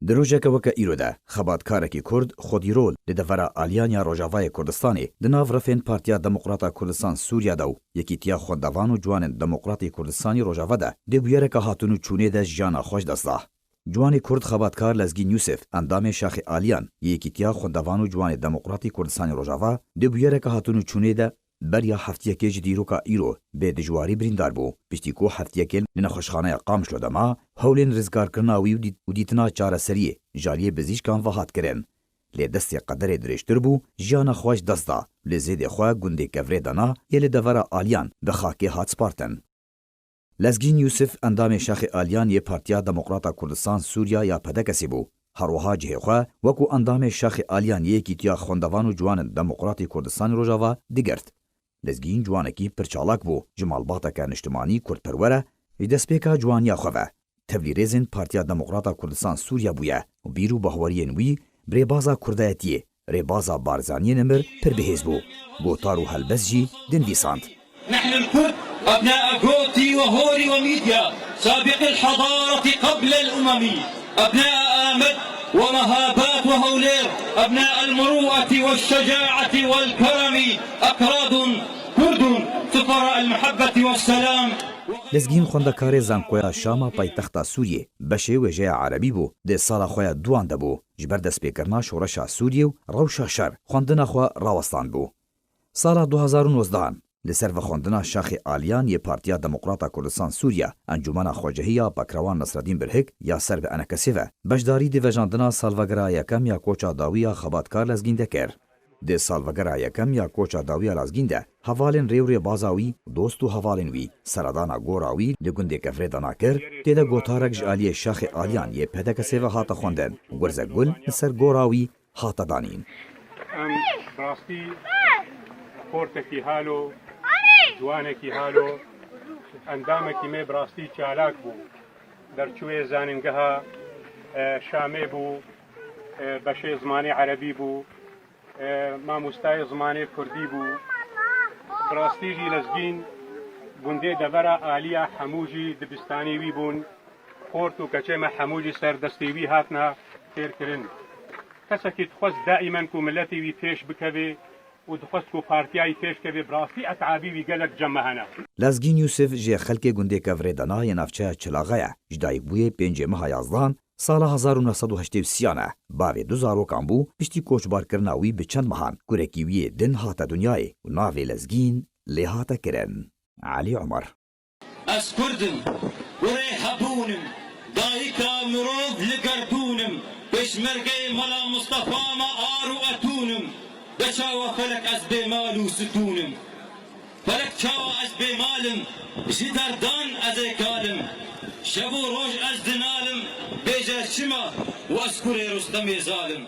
دروژک وک ایروده خباتکارکی کرد خودیرول لدفرا آلیانیا روجاوای کردستانی دناو رفین پارتیا دموکراتا کردستان سوریا دو یکیتیا خوندوان و جوان دموکراتی کردستانی روجاوا ده دبویرک هاتونو چونه ده جانا خوش دسته جوان کرد خباتکار لزگین یوسف اندام شاخ آلیان یکیتیا خوندوان و جوان دموکراتی کردستانی روجاوا دبویرک هاتونو چونه ده بریا هفتیکه دیروکا ایرو به دجواری بریندار بو پشتیکو هفتیکه لنخوشخانه قام شده ما هولین رزگار کرناوی و دیتنا چاره سریه جالیه بزیشکان وحات کرن لی دستی قدر درشتر بو جانا خوش دستا لی زید خواه گنده کفره دانا یلی دورا آلیان بخاکی هات سپارتن لزگین یوسف اندام شاخ آلیان یه پارتیا دموکراتا کردستان سوریا یا پدکسی بو هروها جه خواه وکو اندام شاخ آلیان یکی تیا خوندوان و جوان دموکراتی کردستان روجاوا دیگرد لزگین جوانکی پرچالاک بو جمالباتا که نشتمانی کرد پروره دسپیکا جوانیا خواه تبلیریزن پارتیا دموکراتا کردستان سوریا بویا و بیرو بهواری نوی بریبازا کردایتیه ریبازا بارزانی نمر پر بهیز بو گوتارو هلبس جی دن ویساند نحن الكرد أبناء غوتي وهوري وميديا سابق الحضارة قبل الأمم أبناء آمد ومهابات وهولير أبناء المروءة والشجاعة والكرم أكراد كرد فقراء المحبة والسلام لزگین خوندکار زنقویا شاما پایتخت سوریه بشه وجه عربی بو ده سالا خویا دوان ده بو جبر دسپیکرنا شورشا سوریه و روشا شر خوندنا خوا راوستان بو سالا 2019 لسر و خوندنا شاخ آلیان یه پارتیا دموکراتا کردستان سوریا انجمن خواجهیا بکروان نصرالدین برهک یا سر به انکسیوه بشداری دی وجاندنا سالوگرا یکم یا کوچا داویا خباتکار لزگین دکر د سالوگرا یکم یا کوچا داویا لزگین ده حوالن ریوری بازاوی دوست و حوالن وی سردانا گوراوی لگنده کفره داناکر تیده گوتارک جالی شاخ آلیان یه پدکسیوه هات خوندن گرزه گل نسر گوراوی هات دانین براستی پورتکی هالو جوانێکی هالۆ ئەندامێکی مێ بڕاستی چالاک بوو دەرچوێ زانینگەها شامێ بوو بەشێ زمانی عەرەبی بوو مامۆستای زمانی کوردی بوو بڕاستیژی لەزگین گوندێ دەڤەرە ئالیە هەمووژی دبستانیوی بوون خۆرت و کەچێمە هەمووژی سەردەستیوی هاتنە فێرکردن کەسێکی دخواست دائیمەن و ملەتیوی پێش بکەوێ و دخواست کو پارتیای پیش که براستی اتعابی وی گلک جمعهنا لزگین یوسف جه خلک گنده کفره دنا ی نفچه چلاغه جدای بوی 5 ماه 11 سال 1983 باوی 2000 کامبو پشتی کوچبار کرناوی به چند مهان گورکیوی دن هات دنیای و ناوی لزگین لهات کرن علی عمر از کردم وری هبونم دایکا مرود لگردونم بشمرگه ملا مصطفى ما آرو اتونم بچاوا فلک از بیمال و ستونم فلک چاوا از بیمالم جدردان از اکالم شب و روز از دنالم بیجر چما و از کره رستم ظالم